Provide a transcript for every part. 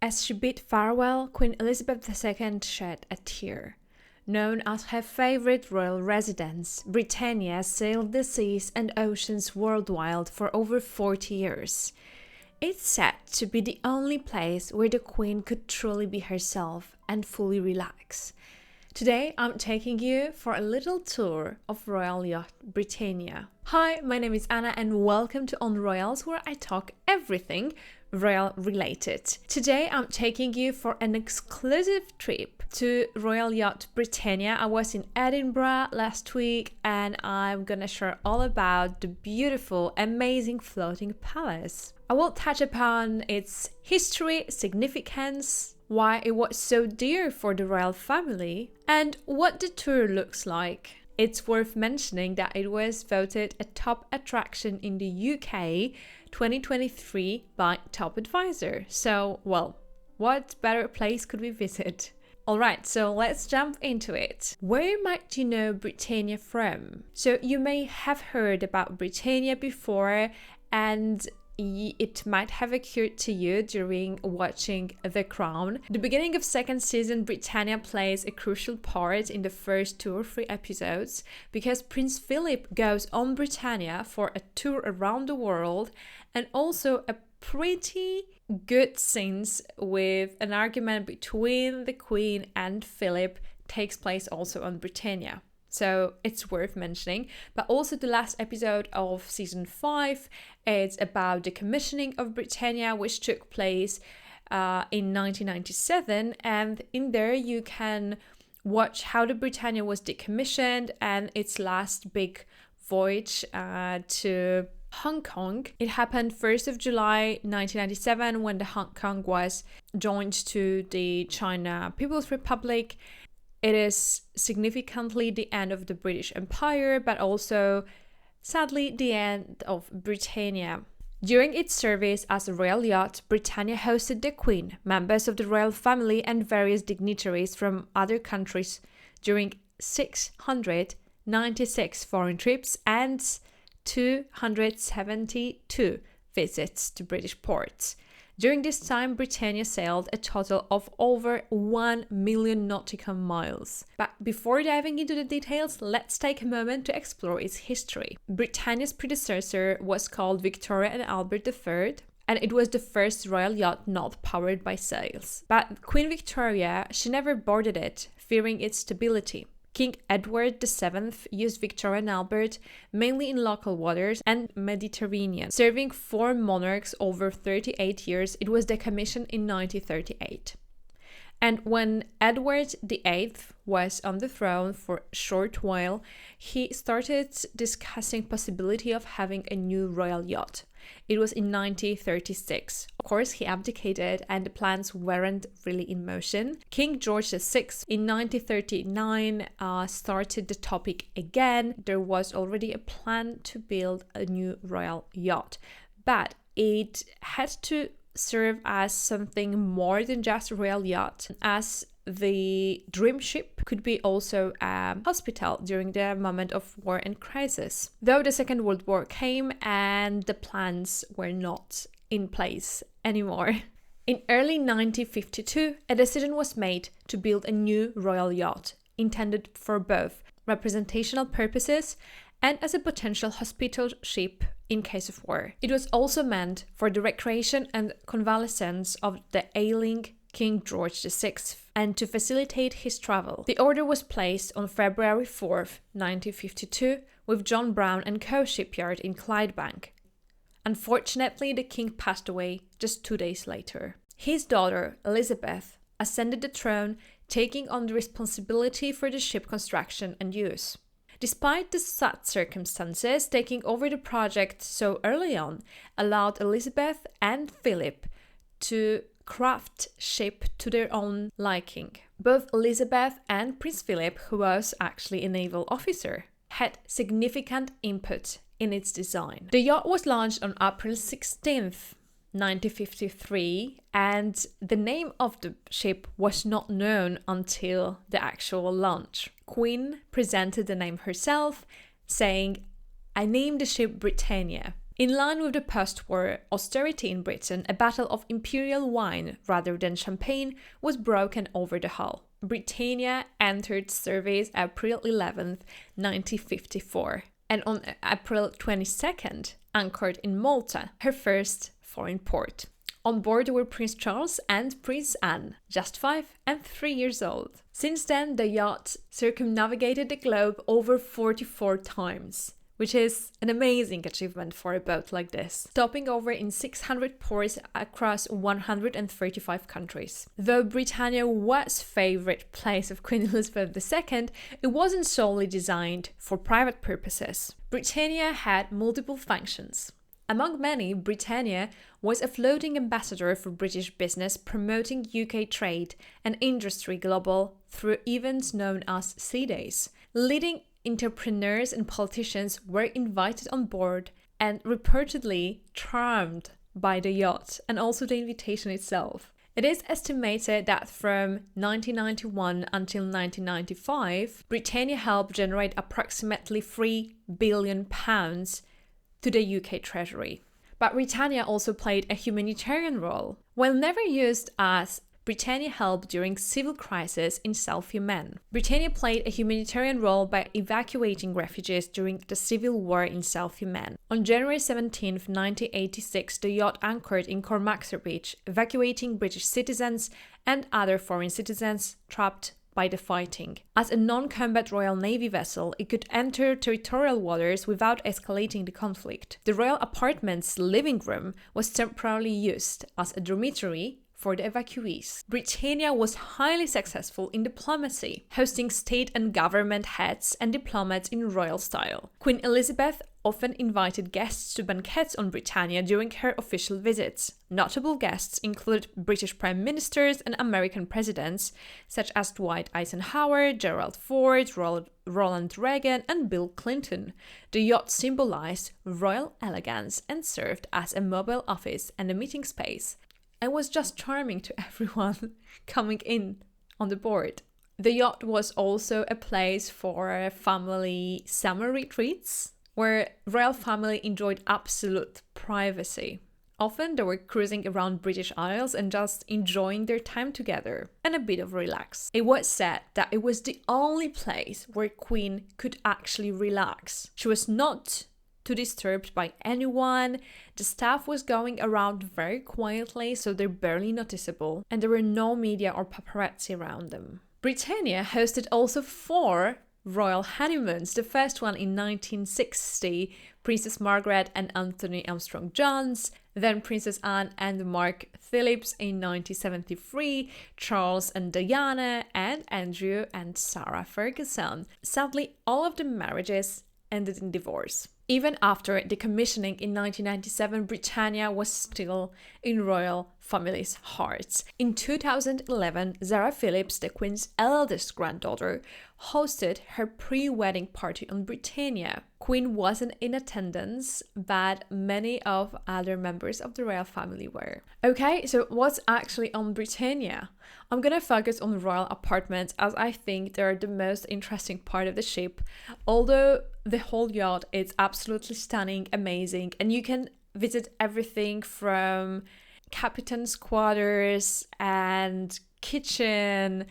As she bid farewell, Queen Elizabeth II shed a tear. Known as her favorite royal residence, Britannia sailed the seas and oceans worldwide for over 40 years. It's said to be the only place where the Queen could truly be herself and fully relax. Today, I'm taking you for a little tour of Royal Yacht Britannia. Hi, my name is Anna and welcome to On Royals, where I talk everything royal related. Today, I'm taking you for an exclusive trip to Royal Yacht Britannia. I was in Edinburgh last week and I'm gonna share all about the beautiful, amazing floating palace. I will touch upon its history, significance, why it was so dear for the royal family, and what the tour looks like. It's worth mentioning that it was voted a top attraction in the UK 2023 by Top Advisor. So, well, what better place could we visit? Alright, so let's jump into it. Where might you know Britannia from? So you may have heard about Britannia before, and it might have occurred to you during watching The Crown. The beginning of second season, Britannia plays a crucial part in the first 2 or 3 episodes because Prince Philip goes on Britannia for a tour around the world, and also a pretty good scenes with an argument between the Queen and Philip takes place also on Britannia. So it's worth mentioning. But also the last episode of season 5, it's about the commissioning of Britannia, which took place in 1997. And in there you can watch how the Britannia was decommissioned and its last big voyage to Hong Kong. It happened 1st of July 1997 when the Hong Kong was joined to the China People's Republic. It is significantly the end of the British Empire, but also, sadly, the end of Britannia. During its service as a royal yacht, Britannia hosted the Queen, members of the royal family, and various dignitaries from other countries during 696 foreign trips and 272 visits to British ports. During this time, Britannia sailed a total of over 1 million nautical miles. But before diving into the details, let's take a moment to explore its history. Britannia's predecessor was called Victoria and Albert III, and it was the first royal yacht not powered by sails. But Queen Victoria, she never boarded it, fearing its stability. King Edward VII used Victoria and Albert mainly in local waters and Mediterranean. Serving 4 monarchs over 38 years, it was decommissioned in 1938. And when Edward VIII was on the throne for a short while, he started discussing possibility of having a new royal yacht. It was in 1936. Of course, he abdicated and the plans weren't really in motion. King George VI in 1939 started the topic again. There was already a plan to build a new royal yacht, but it had to serve as something more than just a royal yacht, as the dream ship could be also a hospital during the moment of war and crisis. Though the Second World War came and the plans were not in place anymore. In early 1952, a decision was made to build a new royal yacht, intended for both representational purposes and as a potential hospital ship in case of war. It was also meant for the recreation and convalescence of the ailing King George VI and to facilitate his travel. The order was placed on February 4th, 1952 with John Brown and Co. shipyard in Clydebank. Unfortunately, the king passed away just 2 days later. His daughter, Elizabeth, ascended the throne, taking on the responsibility for the ship construction and use. Despite the sad circumstances, taking over the project so early on allowed Elizabeth and Philip to craft ship to their own liking. Both Elizabeth and Prince Philip, who was actually a naval officer, had significant input in its design. The yacht was launched on April 16th, 1953, and the name of the ship was not known until the actual launch. Queen presented the name herself, saying, "I named the ship Britannia. In line with the post-war austerity in Britain, a bottle of imperial wine rather than champagne was broken over the hull. Britannia entered service April 11th, 1954, and on April 22nd anchored in Malta, her first foreign port. On board were Prince Charles and Princess Anne, just 5 and 3 years old. Since then, the yacht circumnavigated the globe over 44 times, which is an amazing achievement for a boat like this, stopping over in 600 ports across 135 countries. Though Britannia was favorite place of Queen Elizabeth II, it wasn't solely designed for private purposes. Britannia had multiple functions. Among many, Britannia was a floating ambassador for British business, promoting UK trade and industry global through events known as Sea Days. Leading entrepreneurs and politicians were invited on board and reportedly charmed by the yacht and also the invitation itself. It is estimated that from 1991 until 1995, Britannia helped generate approximately £3 billion to the UK Treasury. But Britannia also played a humanitarian role. While never used as Britannia helped during civil crisis in South Yemen. Britannia played a humanitarian role by evacuating refugees during the civil war in South Yemen. On January 17, 1986, the yacht anchored in Cormacsor Beach, evacuating British citizens and other foreign citizens trapped by the fighting. As a non-combat Royal Navy vessel, it could enter territorial waters without escalating the conflict. The Royal Apartments living room was temporarily used as a dormitory for the evacuees. Britannia was highly successful in diplomacy, hosting state and government heads and diplomats in royal style. Queen Elizabeth often invited guests to banquets on Britannia during her official visits. Notable guests included British prime ministers and American presidents, such as Dwight Eisenhower, Gerald Ford, Ronald Reagan, and Bill Clinton. The yacht symbolized royal elegance and served as a mobile office and a meeting space, and was just charming to everyone coming in on the board. The yacht was also a place for family summer retreats, where royal family enjoyed absolute privacy. Often they were cruising around British Isles and just enjoying their time together and a bit of relax. It was said that it was the only place where Queen could actually relax. She was not too disturbed by anyone. The staff was going around very quietly, so they're barely noticeable, and there were no media or paparazzi around them. Britannia hosted also 4 royal honeymoons, the first one in 1960, Princess Margaret and Anthony Armstrong-Jones, then Princess Anne and Mark Phillips in 1973, Charles and Diana, and Andrew and Sarah Ferguson. Sadly, all of the marriages ended in divorce. Even after decommissioning in 1997, Britannia was still in royal family's hearts. In 2011, Sarah Phillips, the Queen's eldest granddaughter, hosted her pre-wedding party on Britannia. Queen wasn't in attendance, but many of other members of the royal family were. Okay, so what's actually on Britannia? I'm gonna focus on royal apartments as I think they're the most interesting part of the ship. Although the whole yacht is absolutely stunning, amazing, and you can visit everything from captain's quarters and kitchen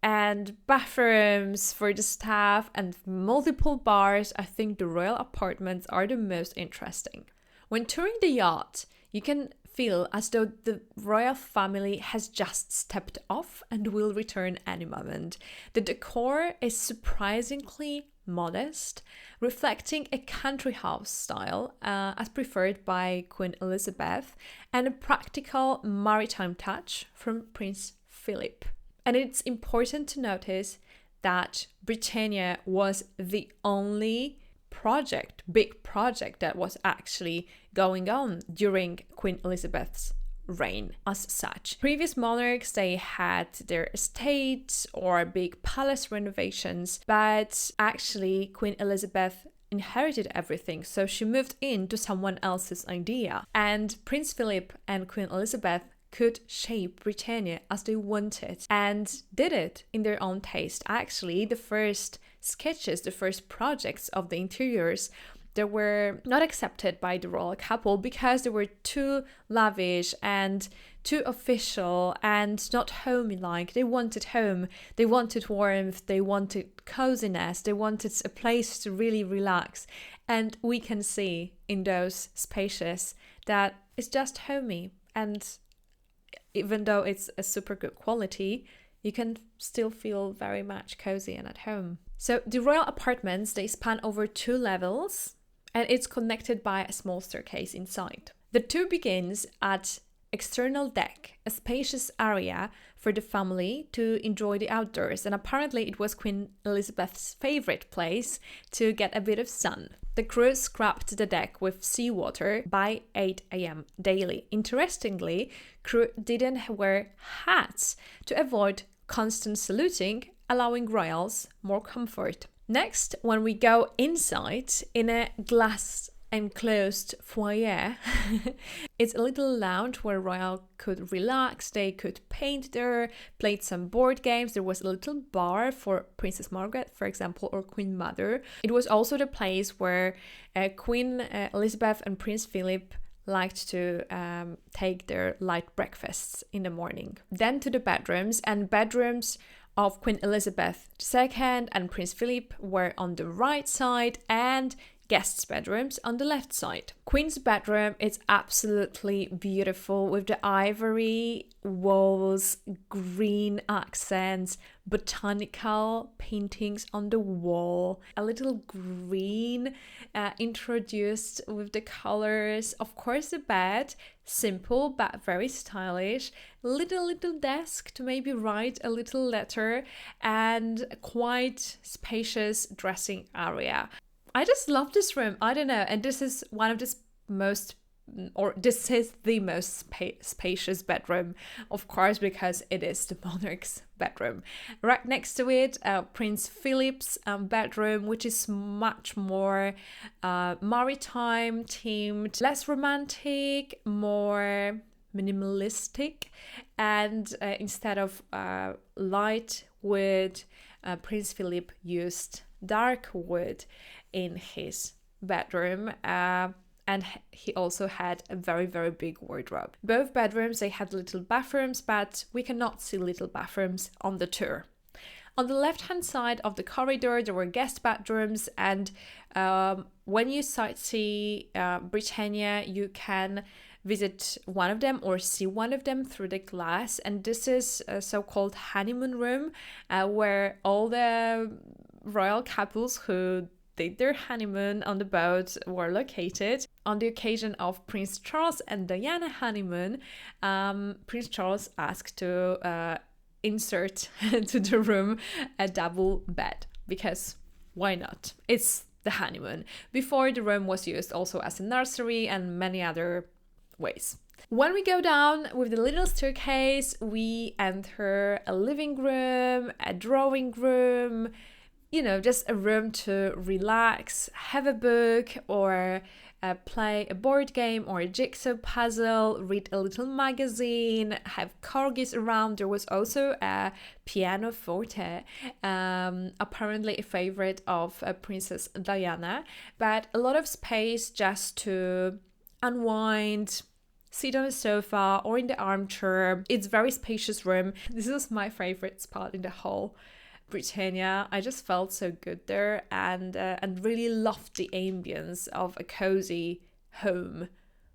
and bathrooms for the staff and multiple bars. I think the royal apartments are the most interesting. When touring the yacht, you can feel as though the royal family has just stepped off and will return any moment. The decor is surprisingly modest, reflecting a country house style as preferred by Queen Elizabeth, and a practical maritime touch from Prince Philip. And it's important to notice that Britannia was the only big project that was actually going on during Queen Elizabeth's reign as such. Previous monarchs, they had their estates or big palace renovations, but actually Queen Elizabeth inherited everything, so she moved into someone else's idea. And Prince Philip and Queen Elizabeth could shape Britannia as they wanted and did it in their own taste. Actually, the first sketches, the first projects of the interiors they were not accepted by the royal couple because they were too lavish and too official and not homey-like. They wanted home, they wanted warmth, they wanted coziness, they wanted a place to really relax. And we can see in those spaces that it's just homey. And even though it's a super good quality, you can still feel very much cozy and at home. So the royal apartments, they span over 2 levels and it's connected by a small staircase inside. The tour begins at external deck, a spacious area for the family to enjoy the outdoors, and apparently it was Queen Elizabeth's favorite place to get a bit of sun. The crew scrubbed the deck with seawater by 8 a.m. daily. Interestingly, crew didn't wear hats to avoid constant saluting, allowing royals more comfort. Next, when we go inside in a glass enclosed foyer, it's a little lounge where royal could relax, they could paint there, played some board games. There was a little bar for Princess Margaret, for example, or Queen Mother. It was also the place where Queen Elizabeth and Prince Philip liked to take their light breakfasts in the morning. Then to the bedrooms, and bedrooms of Queen Elizabeth II and Prince Philip were on the right side and guests' bedrooms on the left side. Queen's bedroom is absolutely beautiful with the ivory walls, green accents, botanical paintings on the wall, a little green introduced with the colors. Of course, the bed, simple but very stylish. Little desk to maybe write a little letter, and quite spacious dressing area. I just love this room. I don't know. And this is one of the most, or this is the most spacious bedroom, of course, because it is the monarch's bedroom. Right next to it, Prince Philip's bedroom, which is much more maritime themed, less romantic, more minimalistic. And instead of light wood, Prince Philip used dark wood in his bedroom, and he also had a very big wardrobe. Both bedrooms, they had little bathrooms, but we cannot see little bathrooms on the tour. On the left hand side of the corridor there were guest bedrooms, and when you sightsee Britannia, you can visit one of them or see one of them through the glass, and this is a so-called honeymoon room where all the royal couples who did their honeymoon on the boat were located. On the occasion of Prince Charles and Diana honeymoon, Prince Charles asked to insert to the room a double bed, because why not? It's the honeymoon. Before, the room was used also as a nursery and many other ways. When we go down with the little staircase, we enter a living room, a drawing room, just a room to relax, have a book, or play a board game or a jigsaw puzzle, read a little magazine, have corgis around. There was also a pianoforte, apparently a favorite of Princess Diana, but a lot of space just to unwind, sit on a sofa or in the armchair. It's a very spacious room. This is my favorite spot in the whole Britannia. I just felt so good there, and really loved the ambience of a cozy home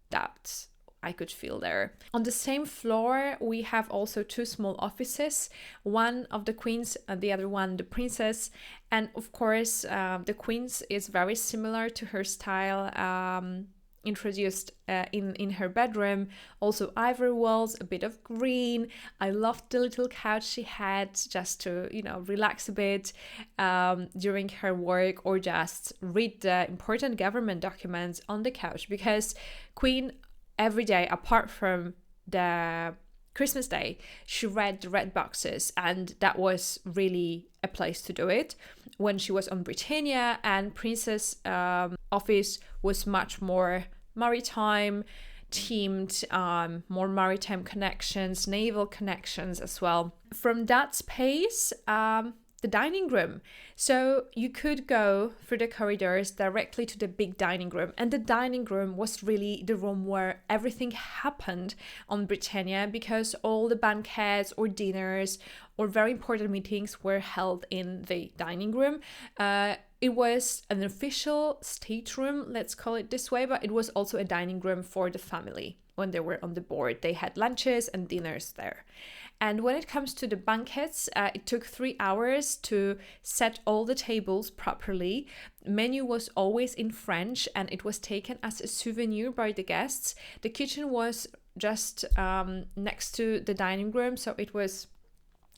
that I could feel there. On the same floor, we have also 2 small offices, one of the queens and the other one the princess. And of course, the queen's is very similar to her style, introduced in her bedroom. Also ivory walls, a bit of green. I loved the little couch she had just to relax a bit during her work, or just read the important government documents on the couch, because Queen every day apart from the Christmas Day, she read the red boxes, and that was really a place to do it. When she was on Britannia, and Princess office was much more maritime themed, more maritime connections, naval connections as well. From that space, the the dining room. So you could go through the corridors directly to the big dining room, and the dining room was really the room where everything happened on Britannia, because all the banquets or dinners or very important meetings were held in the dining room. It was an official stateroom, let's call it this way, but it was also a dining room for the family. When they were on the board, they had lunches and dinners there. And when it comes to the banquets, it took 3 hours to set all the tables properly. Menu was always in French, and it was taken as a souvenir by the guests. The kitchen was just next to the dining room, so it was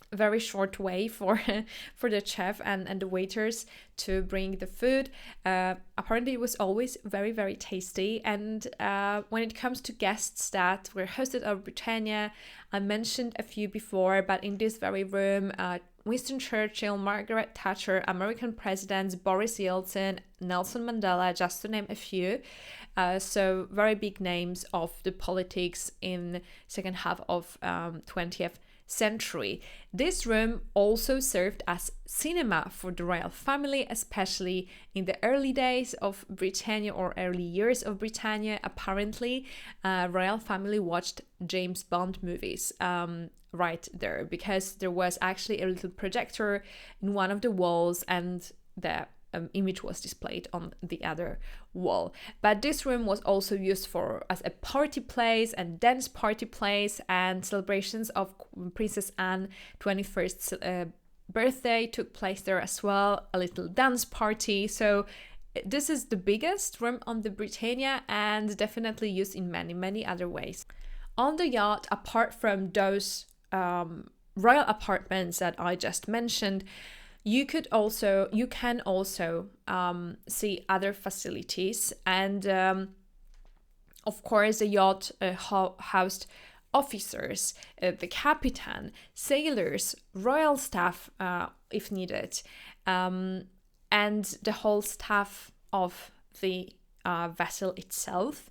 a very short way for the chef and the waiters to bring the food. Apparently it was always very, very tasty. And when it comes to guests that were hosted at Britannia, I mentioned a few before, but in this very room, Winston Churchill, Margaret Thatcher, American presidents, Boris Yeltsin, Nelson Mandela, just to name a few. So very big names of the politics in second half of 20th century. This room also served as cinema for the royal family, especially in the early days of Britannia or early years of Britannia. Apparently, royal family watched James Bond movies right there, because there was actually a little projector in one of the walls, and the image was displayed on the other wall. But this room was also used as a party place and dance party place, and celebrations of Princess Anne's 21st birthday took place there as well, a little dance party. So this is the biggest room on the Britannia, and definitely used in many, many other ways. On the yacht, apart from those royal apartments that I just mentioned, you can also see other facilities, and of course the yacht housed officers, the captain, sailors, royal staff if needed, and the whole staff of the vessel itself.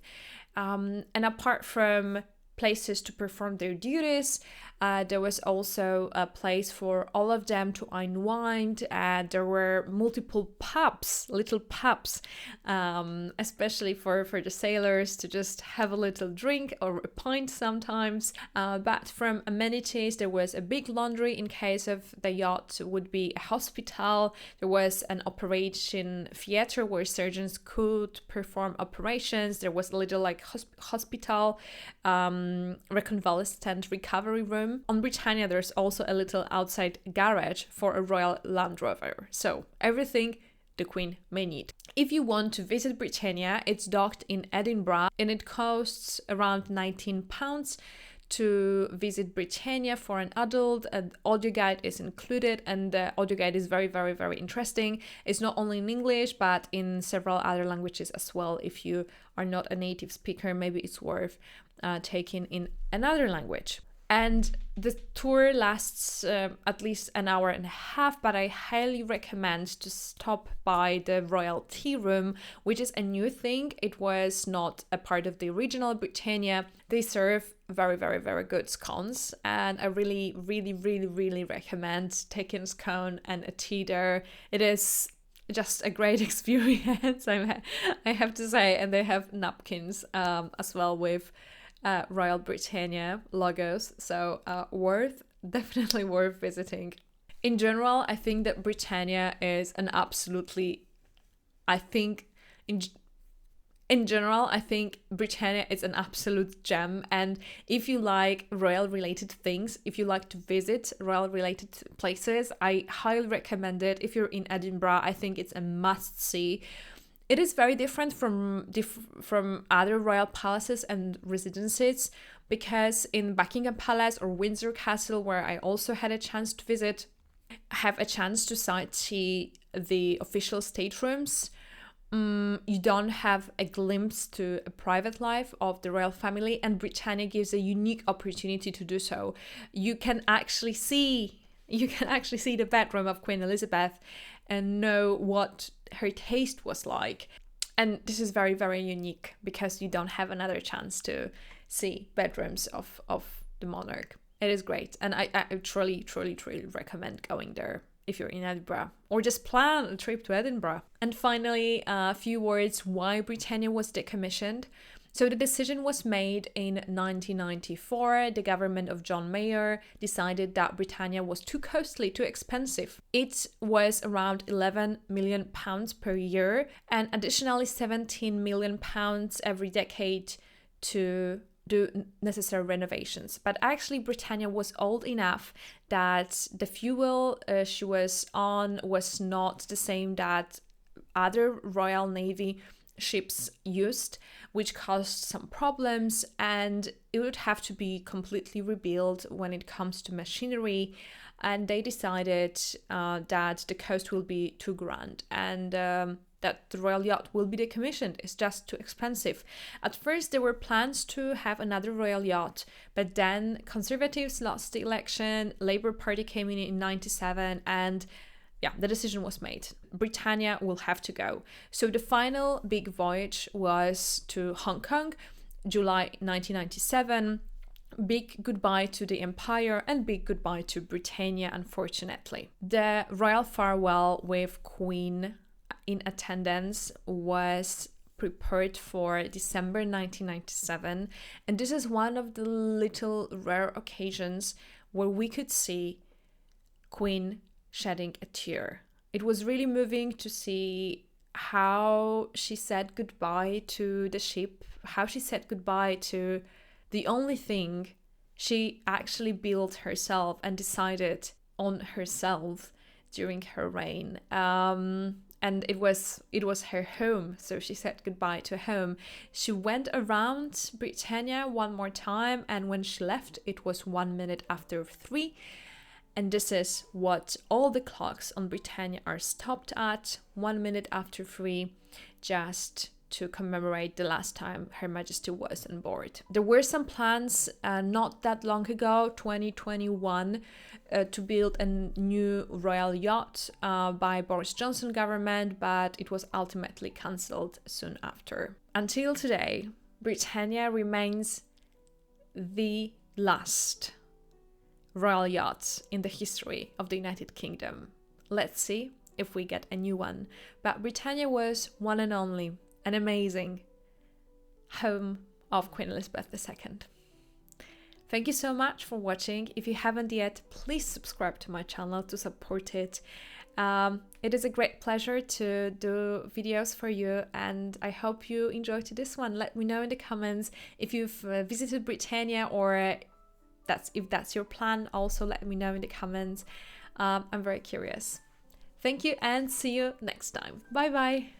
And apart from places to perform their duties, there was also a place for all of them to unwind, and there were multiple little pubs, especially for the sailors to just have a little drink or a pint sometimes. But from amenities, there was a big laundry in case of the yacht would be a hospital. There was an operation theater where surgeons could perform operations. There was a little like hospital reconvalescent recovery room. On Britannia, there's also a little outside garage for a Royal Land Rover. So everything the Queen may need. If you want to visit Britannia, it's docked in Edinburgh, and it costs around £19 to visit Britannia for an adult. An audio guide is included, and the audio guide is very, very, very interesting. It's not only in English, but in several other languages as well. If you are not a native speaker, maybe it's worth taking in another language. And the tour lasts at least an hour and a half, but I highly recommend to stop by the Royal Tea Room, which is a new thing. It was not a part of the original Britannia. They serve very, very, very good scones, and I really, really, really, really recommend taking a scone and a tea there. It is just a great experience, I have to say. And they have napkins as well with Royal Britannia logos, so definitely worth visiting. In general, I think that Britannia is an absolutely, Britannia is an absolute gem. And if you like royal related things, if you like to visit royal related places, I highly recommend it. If you're in Edinburgh, I think it's a must see. It is very different from other royal palaces and residences, because in Buckingham Palace or Windsor Castle, where I also had a chance to visit, have a chance to sightsee the official staterooms. You don't have a glimpse to a private life of the royal family, and Britannia gives a unique opportunity to do so. You can actually see the bedroom of Queen Elizabeth and know what her taste was like. And this is very, very unique, because you don't have another chance to see bedrooms of the monarch. It is great, and I truly, truly, truly recommend going there if you're in Edinburgh, or just plan a trip to Edinburgh. And finally, a few words why Britannia was decommissioned. So the decision was made in 1994. The government of John Mayer decided that Britannia was too costly, too expensive. It was around £11 million per year, and additionally £17 million every decade to do necessary renovations. But actually Britannia was old enough that the fuel she was on was not the same that other Royal Navy ships used, which caused some problems, and it would have to be completely rebuilt when it comes to machinery. And they decided that the cost will be too grand, and that the Royal Yacht will be decommissioned. It's just too expensive. At first, there were plans to have another Royal Yacht, but then Conservatives lost the election, Labour Party came in 97, and yeah, the decision was made. Britannia will have to go. So the final big voyage was to Hong Kong, July 1997. Big goodbye to the Empire and big goodbye to Britannia, unfortunately. The royal farewell with Queen in attendance was prepared for December 1997, and this is one of the little rare occasions where we could see Queen shedding a tear. It was really moving to see how she said goodbye to the ship, how she said goodbye to the only thing she actually built herself and decided on herself during her reign. And it was her home, so she said goodbye to home. She went around Britannia one more time, and when she left, it was 1 minute after 3. And this is what all the clocks on Britannia are stopped at, 1 minute after 3, just to commemorate the last time Her Majesty was on board. There were some plans not that long ago, 2021, to build a new royal yacht by Boris Johnson government, but it was ultimately cancelled soon after. Until today, Britannia remains the last royal yacht in the history of the United Kingdom. Let's see if we get a new one. But Britannia was one and only, an amazing home of Queen Elizabeth II. Thank you so much for watching. If you haven't yet, please subscribe to my channel to support it. It is a great pleasure to do videos for you, and I hope you enjoyed this one. Let me know in the comments if you've visited Britannia, or if that's your plan. Also let me know in the comments. I'm very curious. Thank you and see you next time. Bye bye.